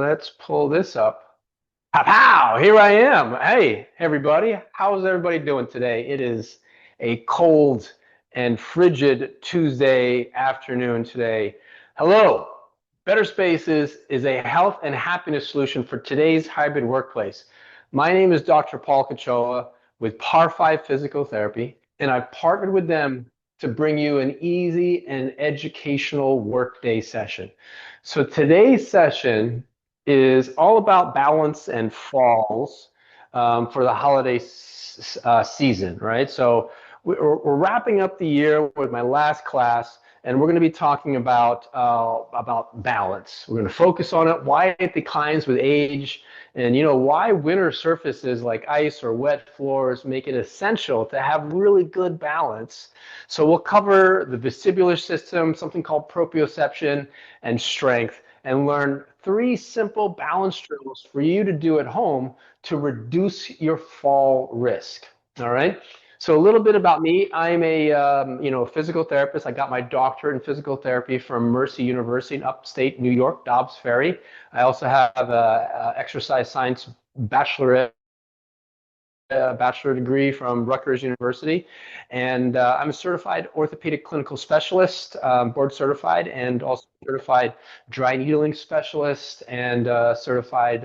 Let's pull this up. Pow, pow, here I am. Hey, everybody. How's everybody doing today? It is a cold and frigid Tuesday afternoon today. Hello. Better Spaces is a health and happiness solution for today's hybrid workplace. My name is Dr. Paul Kachola with PAR5 Physical Therapy, and I've partnered with them to bring you an easy and educational workday session. So today's session is all about balance and falls for the holiday season, right? So we're wrapping up the year with my last class, and we're going to be talking about balance. We're going to focus on it, why it declines with age, and why winter surfaces like ice or wet floors make it essential to have really good balance. So we'll cover the vestibular system, something called proprioception, and strength, and learn 3 simple balance drills for you to do at home to reduce your fall risk. All right. So a little bit about me. I'm a physical therapist. I got my doctorate in physical therapy from Mercy University in upstate New York, Dobbs Ferry. I also have a exercise science bachelor degree from Rutgers University, and I'm a certified orthopedic clinical specialist, board certified, and also certified dry needling specialist, and certified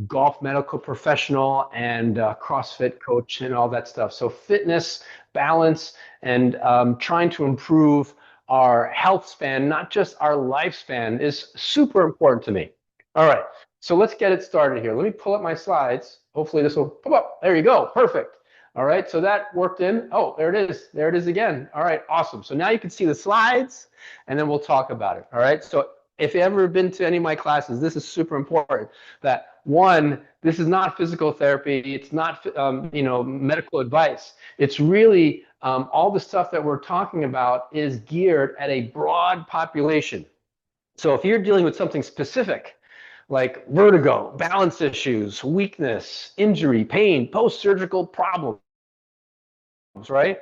golf medical professional, and CrossFit coach, and all that stuff. So fitness, balance, and trying to improve our health span, not just our lifespan, is super important to me. All right, so let's get it started here. Let me pull up my slides. Hopefully this will pop up. There you go. Perfect. All right, so that worked in. Oh, there it is. There it is again. All right, awesome. So now you can see the slides, and then we'll talk about it. All right, so if you've ever been to any of my classes, this is super important. That one, this is not physical therapy. It's not medical advice. It's really all the stuff that we're talking about is geared at a broad population. So if you're dealing with something specific, like vertigo, balance issues, weakness, injury, pain, post-surgical problems, right?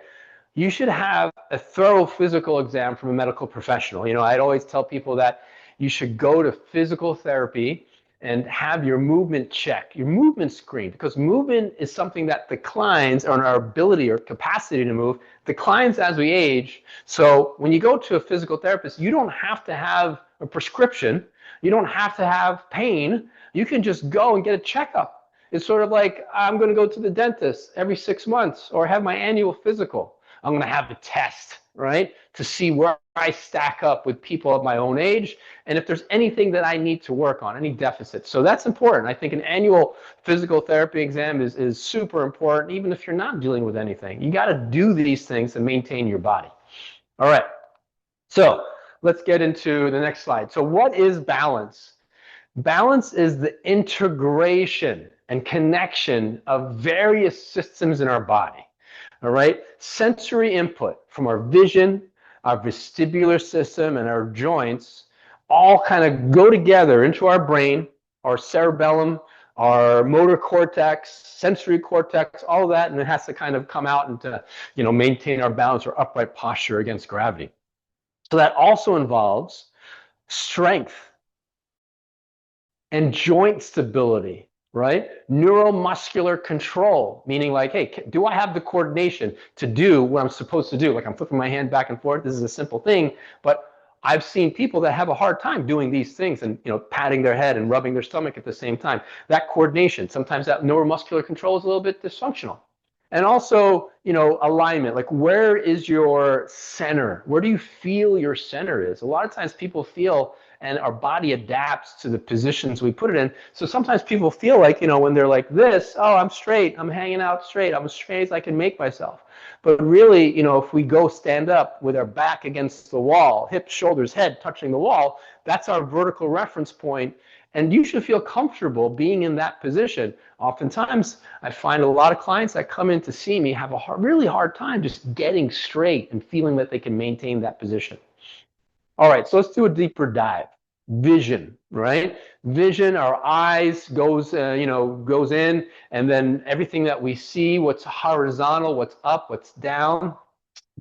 You should have a thorough physical exam from a medical professional. I'd always tell people that you should go to physical therapy and have your movement checked, your movement screened, because movement is something that declines, or our ability or capacity to move declines as we age. So when you go to a physical therapist, you don't have to have a prescription. You don't have to have pain. You can just go and get a checkup. It's sort of like I'm going to go to the dentist every 6 months or have my annual physical. I'm going to have a test, right, to see where I stack up with people of my own age and if there's anything that I need to work on, any deficits. So that's important. I think an annual physical therapy exam is super important, even if you're not dealing with anything. You got to do these things to maintain your body. All right. So let's get into the next slide. So what is balance? Balance is the integration and connection of various systems in our body. All right, sensory input from our vision, our vestibular system, and our joints all kind of go together into our brain, our cerebellum, our motor cortex, sensory cortex, all of that, and it has to kind of come out and to maintain our balance or upright posture against gravity. So that also involves strength and joint stability, right? Neuromuscular control, meaning like, hey, do I have the coordination to do what I'm supposed to do? Like I'm flipping my hand back and forth. This is a simple thing, but I've seen people that have a hard time doing these things and patting their head and rubbing their stomach at the same time. That coordination, sometimes that neuromuscular control is a little bit dysfunctional. And also, alignment, like where is your center? Where do you feel your center is? A lot of times people feel, and our body adapts to the positions we put it in. So sometimes people feel like, when they're like this, oh, I'm straight, I'm hanging out straight, I'm as straight as I can make myself. But really, if we go stand up with our back against the wall, hips, shoulders, head touching the wall, that's our vertical reference point. And you should feel comfortable being in that position. Oftentimes, I find a lot of clients that come in to see me have a really hard time just getting straight and feeling that they can maintain that position. All right, so let's do a deeper dive. Vision, right? Vision, our eyes goes in, and then everything that we see, what's horizontal, what's up, what's down.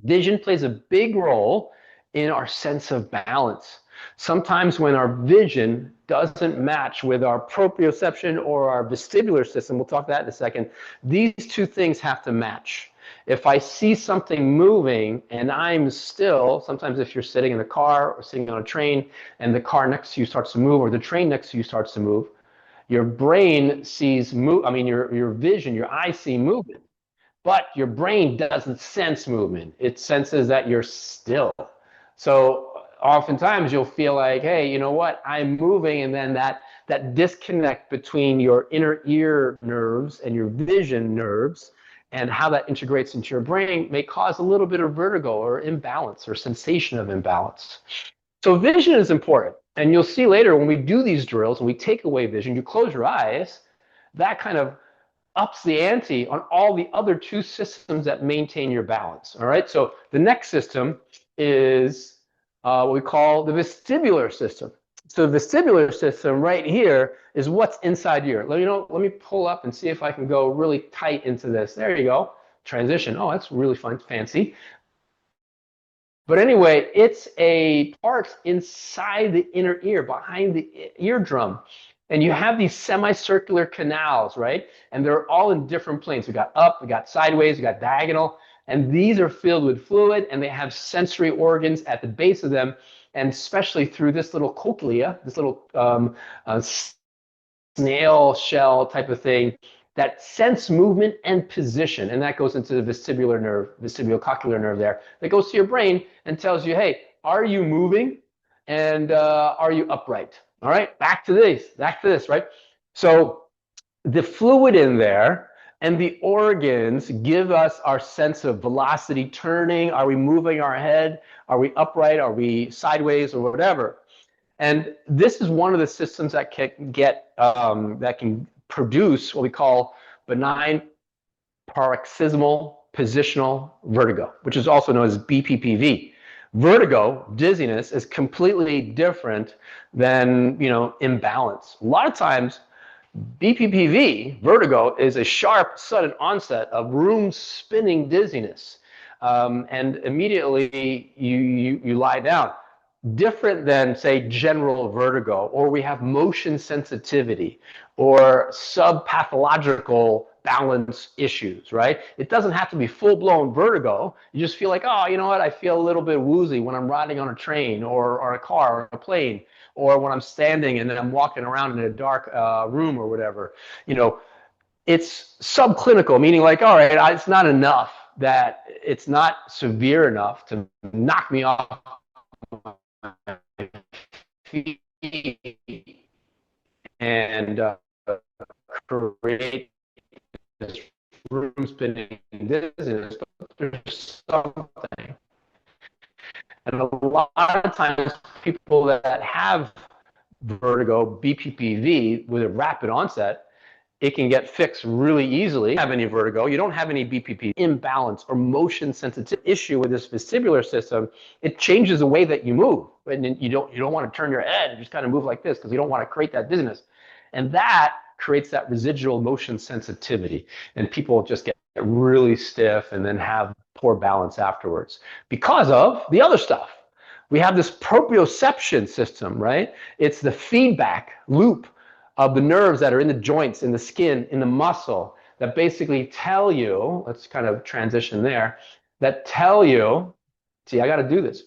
Vision plays a big role in our sense of balance. Sometimes when our vision doesn't match with our proprioception or our vestibular system, we'll talk about that in a second, these two things have to match. If I see something moving and I'm still, sometimes if you're sitting in the car or sitting on a train and the car next to you starts to move or the train next to you starts to move, your brain sees your vision, your eyes see movement, but your brain doesn't sense movement. It senses that you're still. So oftentimes you'll feel like, hey, you know what, I'm moving, and then that disconnect between your inner ear nerves and your vision nerves and how that integrates into your brain may cause a little bit of vertigo or imbalance or sensation of imbalance. So vision is important. And you'll see later when we do these drills and we take away vision, you close your eyes, that kind of ups the ante on all the other two systems that maintain your balance. All right. So the next system is what we call the vestibular system. So the vestibular system right here is what's inside your ear. Let me pull up and see if I can go really tight into this. There you go. Transition. Oh, that's really fun, fancy. But anyway, it's a part inside the inner ear, behind the eardrum. And you have these semicircular canals, right? And they're all in different planes. We got up, we got sideways, we got diagonal. And these are filled with fluid, and they have sensory organs at the base of them, and especially through this little cochlea, this little snail shell type of thing, that sense movement and position, and that goes into the vestibular nerve, vestibulocochlear nerve there, that goes to your brain and tells you, hey, are you moving, and are you upright? All right, back to this, right? So the fluid in there and the organs give us our sense of velocity, turning. Are we moving our head? Are we upright? Are we sideways or whatever? And this is one of the systems that can produce what we call benign paroxysmal positional vertigo, which is also known as BPPV. Vertigo, dizziness, is completely different than imbalance. A lot of times, BPPV, vertigo, is a sharp, sudden onset of room-spinning dizziness, and immediately you lie down. Different than, say, general vertigo, or we have motion sensitivity, or subpathological balance issues, right? It doesn't have to be full-blown vertigo. You just feel like, oh, you know what? I feel a little bit woozy when I'm riding on a train or a car or a plane, or when I'm standing and then I'm walking around in a dark room or whatever. It's subclinical, meaning like, all right, it's not enough, that it's not severe enough to knock me off feet and create this room spinning dizziness, but there's something. And a lot of times people that have vertigo, BPPV, with a rapid onset, it can get fixed really easily. You don't have any vertigo, you don't have any BPP imbalance or motion sensitive issue with this vestibular system. It changes the way that you move, and you don't want to turn your head and just kind of move like this because you don't want to create that dizziness, and that creates that residual motion sensitivity, and people just get really stiff and then have poor balance afterwards because of the other stuff. We have this proprioception system, right? It's the feedback loop of the nerves that are in the joints, in the skin, in the muscle, that basically tell you, let's kind of transition there, that tell you, see, I got to do this,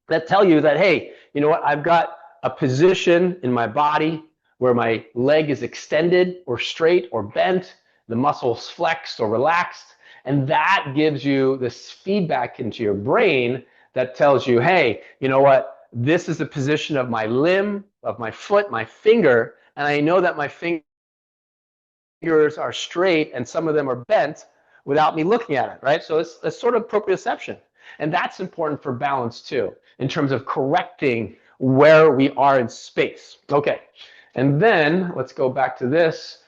that tell you that, hey, you know what, I've got a position in my body where my leg is extended or straight or bent, the muscle's flexed or relaxed, and that gives you this feedback into your brain that tells you, hey, you know what, this is the position of my limb, of my foot, my finger, and I know that my fingers are straight and some of them are bent without me looking at it, right? So it's sort of proprioception. And that's important for balance too, in terms of correcting where we are in space. Okay, and then let's go back to this.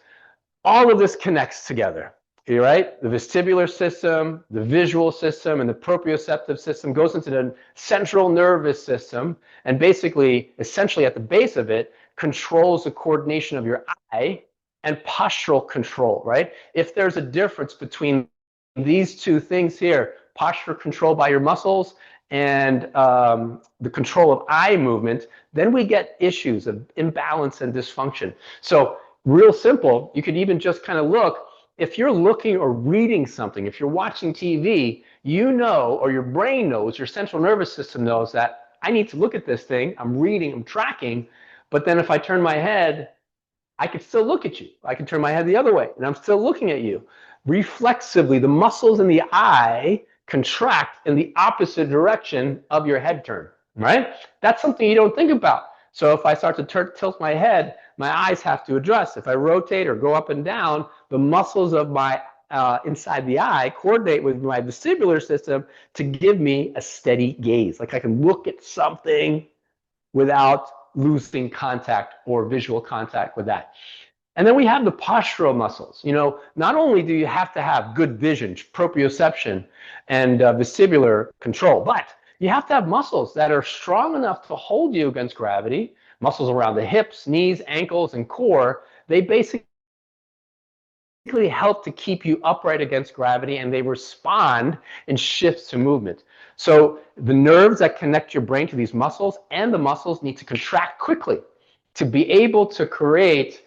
All of this connects together, right? The vestibular system, the visual system, and the proprioceptive system goes into the central nervous system, and basically, essentially at the base of it, controls the coordination of your eye and postural control, right? If there's a difference between these two things here, posture control by your muscles and the control of eye movement, then we get issues of imbalance and dysfunction. So real simple, you could even just kind of look, if you're looking or reading something, if you're watching TV, you know, or your brain knows, your central nervous system knows that I need to look at this thing, I'm reading, I'm tracking, but then if I turn my head, I can still look at you. I can turn my head the other way and I'm still looking at you. Reflexively, the muscles in the eye contract in the opposite direction of your head turn, right? That's something you don't think about. So if I start to tilt my head, my eyes have to adjust. If I rotate or go up and down, the muscles of my inside the eye coordinate with my vestibular system to give me a steady gaze. Like I can look at something without losing contact or visual contact with that. And then we have the postural muscles. You know, not only do you have to have good vision, proprioception, and vestibular control, but you have to have muscles that are strong enough to hold you against gravity. Muscles around the hips, knees, ankles, and core. They basically help to keep you upright against gravity, and they respond in shifts to movement. So the nerves that connect your brain to these muscles and the muscles need to contract quickly to be able to create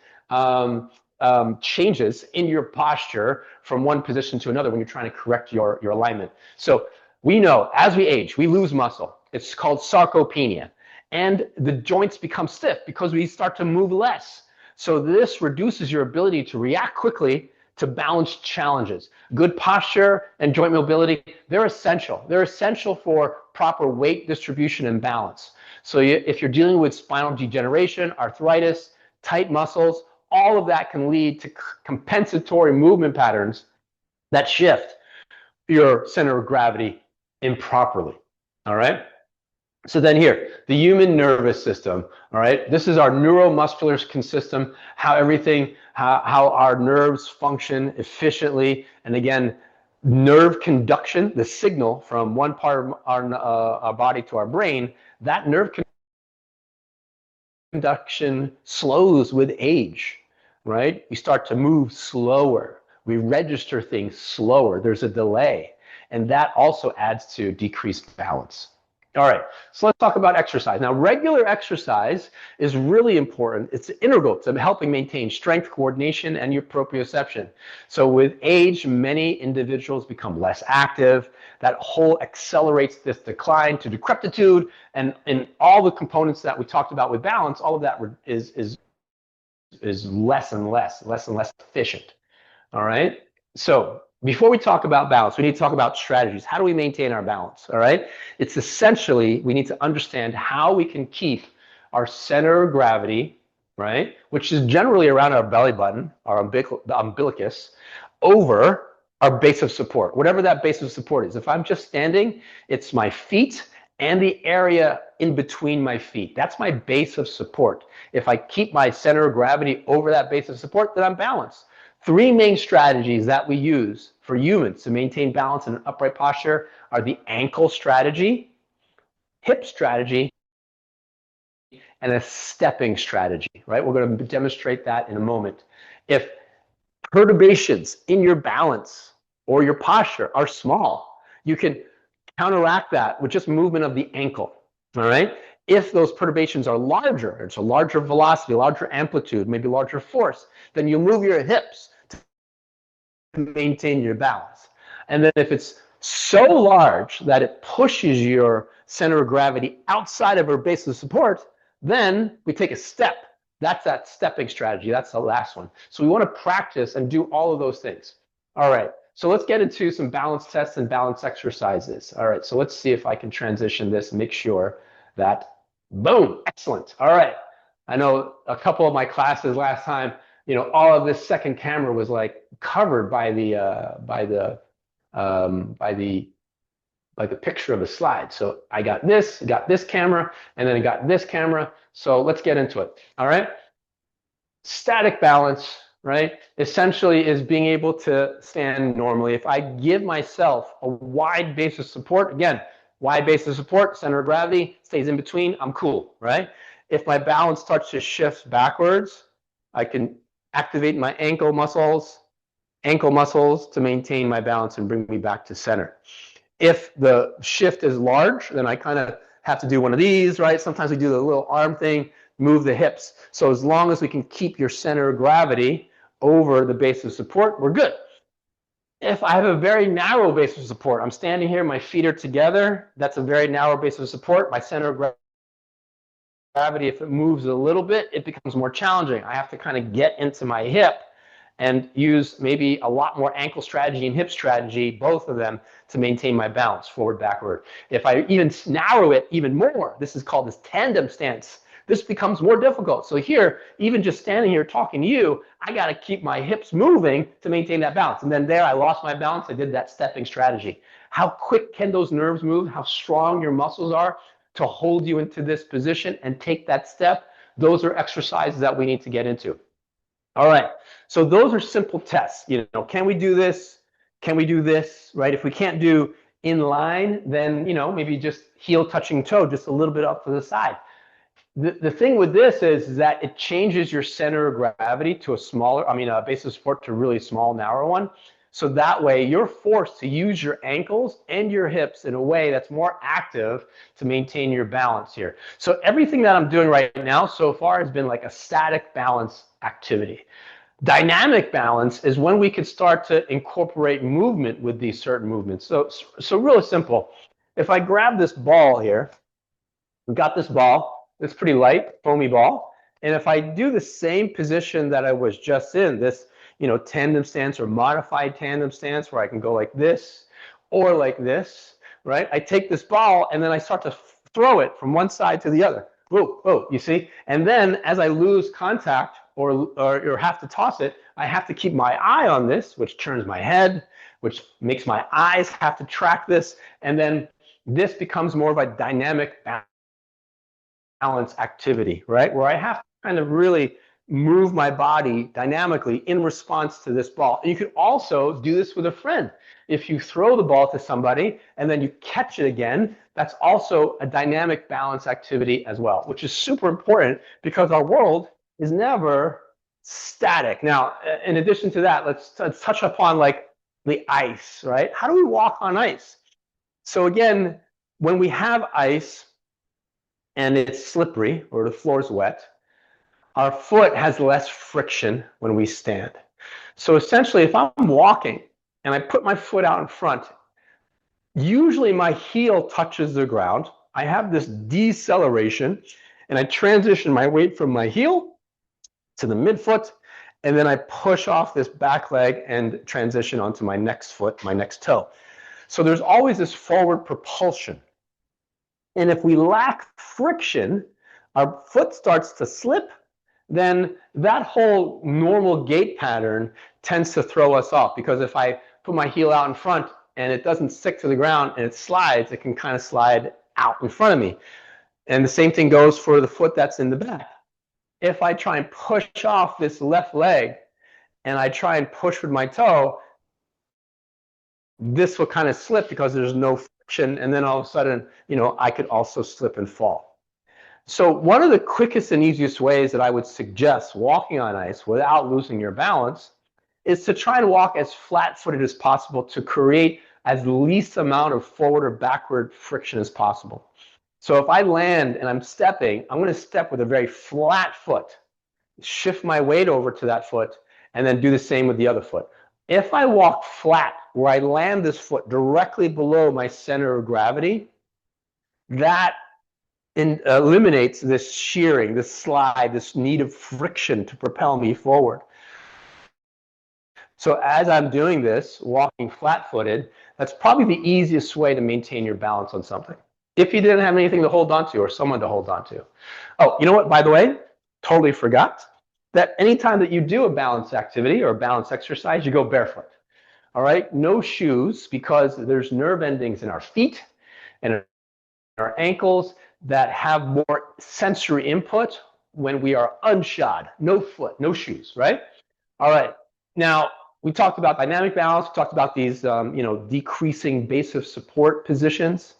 changes in your posture from one position to another when you're trying to correct your alignment. So we know as we age, we lose muscle. It's called sarcopenia. And the joints become stiff because we start to move less. So this reduces your ability to react quickly to balance challenges. Good posture and joint mobility, they're essential. They're essential for proper weight distribution and balance. So if you're dealing with spinal degeneration, arthritis, tight muscles, all of that can lead to compensatory movement patterns that shift your center of gravity improperly, all right? So then here, the human nervous system, all right? This is our neuromuscular system, how our nerves function efficiently. And again, nerve conduction, the signal from one part of our body to our brain, that nerve conduction slows with age, right? We start to move slower. We register things slower. There's a delay. And that also adds to decreased balance. All right, so let's talk about exercise. Now, regular exercise is really important. It's integral to helping maintain strength, coordination, and your proprioception. So with age, many individuals become less active. That whole accelerates this decline to decrepitude, and all the components that we talked about with balance, all of that is less and less efficient. All right, so before we talk about balance, we need to talk about strategies. How do we maintain our balance? All right. It's essentially, we need to understand how we can keep our center of gravity, right, which is generally around our belly button, our umbilicus, over our base of support, whatever that base of support is. If I'm just standing, it's my feet and the area in between my feet. That's my base of support. If I keep my center of gravity over that base of support, then I'm balanced. Three main strategies that we use for humans to maintain balance in an upright posture are the ankle strategy, hip strategy, and a stepping strategy, right? We're going to demonstrate that in a moment. If perturbations in your balance or your posture are small, you can counteract that with just movement of the ankle, all right? If those perturbations are larger, it's a larger velocity, larger amplitude, maybe larger force, then you move your hips to maintain your balance. And then if it's so large that it pushes your center of gravity outside of our base of support, then we take a step. That's that stepping strategy. That's the last one. So we want to practice and do all of those things. All right. So let's get into some balance tests and balance exercises. All right. So let's see if I can transition this and make sure that, boom, excellent. All right. I know a couple of my classes last time, you know, all of this second camera was like covered by the picture of the slide. So I got this camera, and then I got this camera. So let's get into it. All right. Static balance, right, essentially is being able to stand normally. If I give myself a wide base of support, again, wide base of support, center of gravity stays in between, I'm cool, right? If my balance starts to shift backwards, I can activate my ankle muscles to maintain my balance and bring me back to center. If the shift is large, then I kind of have to do one of these, right? Sometimes we do the little arm thing, move the hips. So as long as we can keep your center of gravity over the base of support, we're good. If I have a very narrow base of support, I'm standing here, my feet are together, that's a very narrow base of support. My center of gravity, if it moves a little bit, it becomes more challenging. I have to kind of get into my hip and use maybe a lot more ankle strategy and hip strategy, both of them, to maintain my balance, forward, backward. If I even narrow it even more, this is called this tandem stance, this becomes more difficult. So here, even just standing here talking to you, I got to keep my hips moving to maintain that balance. And then there, I lost my balance. I did that stepping strategy. How quick can those nerves move? How strong your muscles are to hold you into this position and take that step? Those are exercises that we need to get into. All right, so those are simple tests. You know, can we do this? Can we do this? Right? If we can't do in line, then, you know, maybe just heel touching toe, just a little bit up to the side. The thing with this is that it changes your center of gravity to a smaller, a base of support to a really small, narrow one. So that way you're forced to use your ankles and your hips in a way that's more active to maintain your balance here. So everything that I'm doing right now so far has been like a static balance activity. Dynamic balance is when we could start to incorporate movement with these certain movements. So really simple. If I grab this ball here, we've got this ball, it's pretty light, foamy ball. And if I do the same position that I was just in, this, you know, tandem stance or modified tandem stance where I can go like this or like this, right? I take this ball and then I start to throw it from one side to the other. Whoa, whoa, you see? And then as I lose contact or have to toss it, I have to keep my eye on this, which turns my head, which makes my eyes have to track this. And then this becomes more of a dynamic balance activity, right? Where I have to kind of really move my body dynamically in response to this ball. And you could also do this with a friend. If you throw the ball to somebody and then you catch it again, that's also a dynamic balance activity as well, which is super important because our world is never static. Now, in addition to that, let's touch upon like the ice, right? How do we walk on ice? So again, when we have ice, and it's slippery or the floor is wet, our foot has less friction when we stand. So essentially, if I'm walking and I put my foot out in front, usually my heel touches the ground. I have this deceleration and I transition my weight from my heel to the midfoot, and then I push off this back leg and transition onto my next foot, my next toe. So there's always this forward propulsion. And if we lack friction, our foot starts to slip, then that whole normal gait pattern tends to throw us off. Because if I put my heel out in front and it doesn't stick to the ground and it slides, it can kind of slide out in front of me. And the same thing goes for the foot that's in the back. If I try and push off this left leg and I try and push with my toe, this will kind of slip because there's no friction, and then all of a sudden, you know, I could also slip and fall. So one of the quickest and easiest ways that I would suggest walking on ice without losing your balance is to try and walk as flat-footed as possible to create as least amount of forward or backward friction as possible. So if I land and I'm stepping, I'm going to step with a very flat foot, shift my weight over to that foot, and then do the same with the other foot. If I walk flat, where I land this foot directly below my center of gravity, that eliminates this shearing, this slide, this need of friction to propel me forward. So as I'm doing this, walking flat-footed, that's probably the easiest way to maintain your balance on something. If you didn't have anything to hold on to or someone to hold on to. Oh, you know what, by the way, totally forgot that anytime that you do a balance activity or a balance exercise, you go barefoot. All right, no shoes, because there's nerve endings in our feet and in our ankles that have more sensory input when we are unshod. No foot, no shoes, right? All right, now we talked about dynamic balance, we talked about these decreasing base of support positions.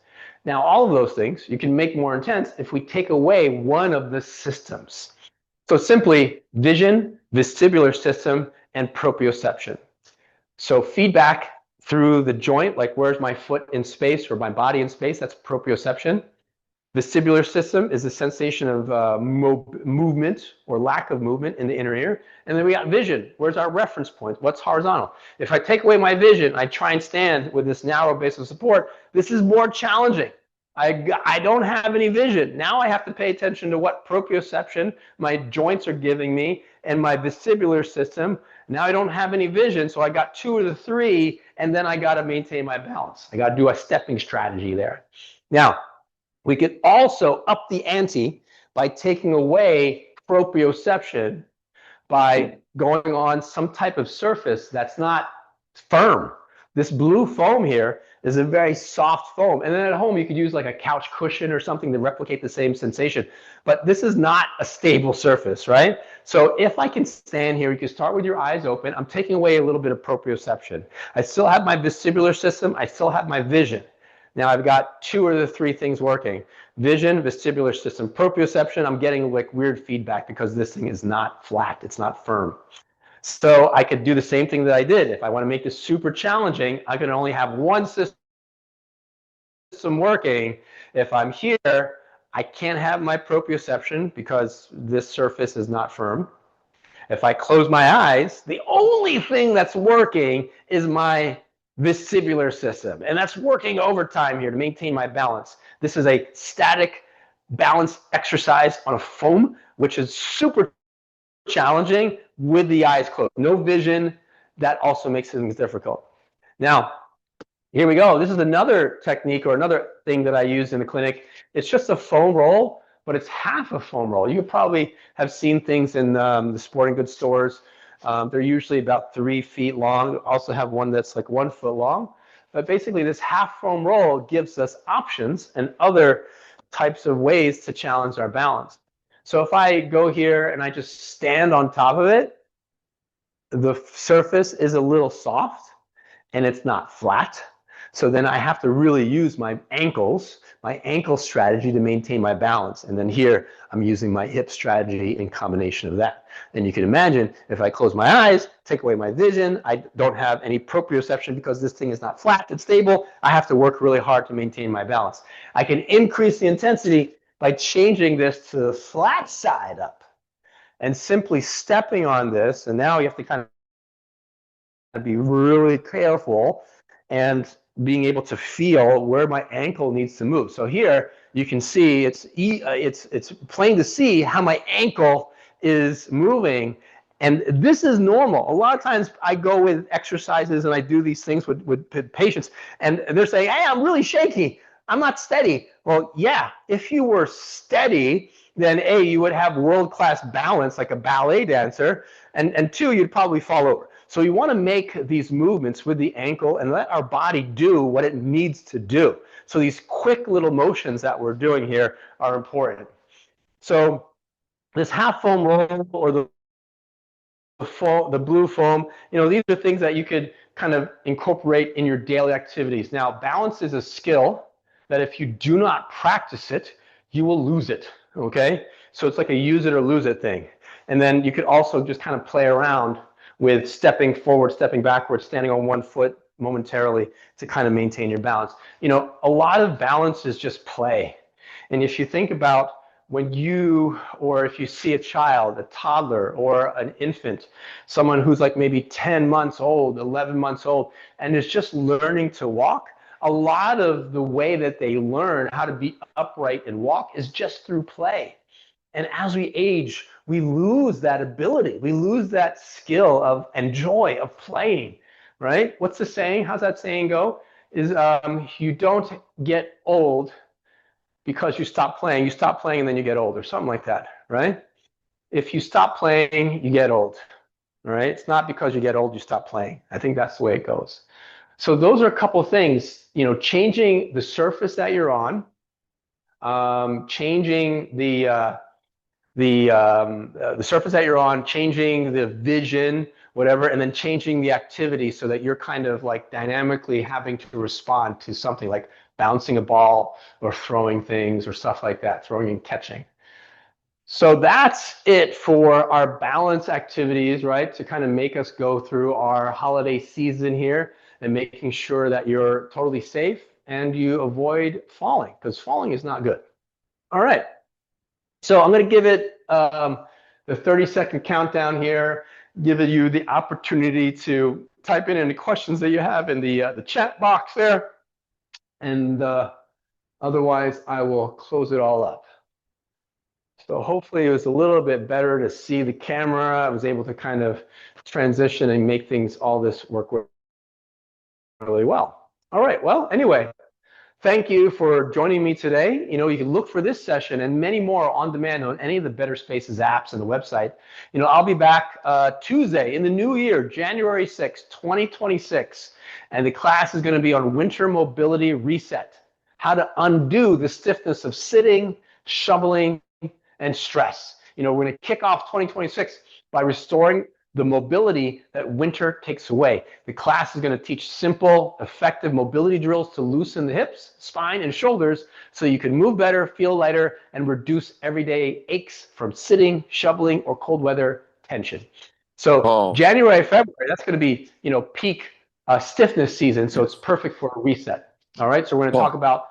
Now all of those things you can make more intense if we take away one of the systems. So simply vision, vestibular system, and proprioception. So feedback through the joint, like where's my foot in space or my body in space, that's proprioception. Vestibular system is the sensation of movement or lack of movement in the inner ear. And then we got vision. Where's our reference point? What's horizontal? If I take away my vision, I try and stand with this narrow base of support, this is more challenging. I don't have any vision. Now I have to pay attention to what proprioception my joints are giving me and my vestibular system. Now I don't have any vision, so I got two of the three, and then I got to maintain my balance. I got to do a stepping strategy there. Now, we could also up the ante by taking away proprioception by going on some type of surface that's not firm. This blue foam here is a very soft foam. And then at home, you could use like a couch cushion or something to replicate the same sensation. But this is not a stable surface, right? So if I can stand here, you can start with your eyes open. I'm taking away a little bit of proprioception. I still have my vestibular system. I still have my vision. Now I've got two of the three things working. Vision, vestibular system, proprioception, I'm getting like weird feedback because this thing is not flat, it's not firm. So I could do the same thing that I did. If I want to make this super challenging, I can only have one system working. If I'm here, I can't have my proprioception because this surface is not firm. If I close my eyes, the only thing that's working is my vestibular system, and that's working overtime here to maintain my balance. This is a static balance exercise on a foam, which is super challenging with the eyes closed. No vision, that also makes things difficult. Now, here we go. This is another technique or another thing that I use in the clinic. It's just a foam roll, but it's half a foam roll. You probably have seen things in the sporting goods stores. They're usually about 3 feet long. Also have one that's like 1 foot long. But basically this half foam roll gives us options and other types of ways to challenge our balance. So if I go here and I just stand on top of it, the surface is a little soft and it's not flat. So then I have to really use my ankles, my ankle strategy to maintain my balance. And then here I'm using my hip strategy in combination of that. And you can imagine if I close my eyes, take away my vision, I don't have any proprioception because this thing is not flat and stable. I have to work really hard to maintain my balance. I can increase the intensity by changing this to the flat side up and simply stepping on this. And now you have to kind of be really careful and being able to feel where my ankle needs to move. So here you can see it's plain to see how my ankle is moving, and this is normal. A lot of times I go with exercises and I do these things with patients, and they're saying, "Hey, I'm really shaky. I'm not steady." Well, yeah, if you were steady, then A, you would have world-class balance like a ballet dancer, and two, you'd probably fall over. So you want to make these movements with the ankle and let our body do what it needs to do. So these quick little motions that we're doing here are important. So this half foam roll or the blue foam, these are things that you could kind of incorporate in your daily activities. Now, balance is a skill that if you do not practice it, you will lose it, okay? So it's like a use it or lose it thing. And then you could also just kind of play around with stepping forward, stepping backwards, standing on 1 foot momentarily to kind of maintain your balance. A lot of balance is just play. And if you think about when if you see a child, a toddler or an infant, someone who's like maybe 10 months old, 11 months old, and is just learning to walk, a lot of the way that they learn how to be upright and walk is just through play. And as we age, we lose that ability. We lose that skill and joy of playing, right? What's the saying? How's that saying go? Is you don't get old because you stop playing. You stop playing and then you get old, or something like that, right? If you stop playing, you get old, right? It's not because you get old you stop playing. I think that's the way it goes. So those are a couple of things, changing the surface that you're on, changing the surface that you're on, changing the vision, whatever, and then changing the activity so that you're kind of like dynamically having to respond to something like bouncing a ball or throwing things or stuff like that, throwing and catching. So that's it for our balance activities, right? To kind of make us go through our holiday season here. and making sure that you're totally safe and you avoid falling, because falling is not good. All right. So I'm going to give it the 30-second countdown here, giving you the opportunity to type in any questions that you have in the chat box there. And otherwise, I will close it all up. So hopefully it was a little bit better to see the camera. I was able to kind of transition and make all this work really well. All right, well, anyway, thank you for joining me today. You can look for this session and many more on demand on any of the Better Spaces apps and the website. I'll be back Tuesday in the new year, January 6th, 2026. And the class is going to be on winter mobility reset, how to undo the stiffness of sitting, shoveling, and stress. We're going to kick off 2026 by restoring the mobility that winter takes away. The class is going to teach simple, effective mobility drills to loosen the hips, spine, and shoulders so you can move better, feel lighter, and reduce everyday aches from sitting, shoveling, or cold weather tension. So January, February, that's going to be peak stiffness season, so it's perfect for a reset. All right, so we're going to talk about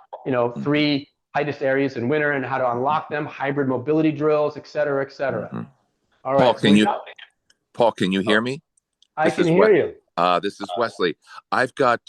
3 tightest areas in winter and how to unlock them, hybrid mobility drills, et cetera, et cetera. All right. Paul, can you hear me? I can hear you. This is Wesley. I've got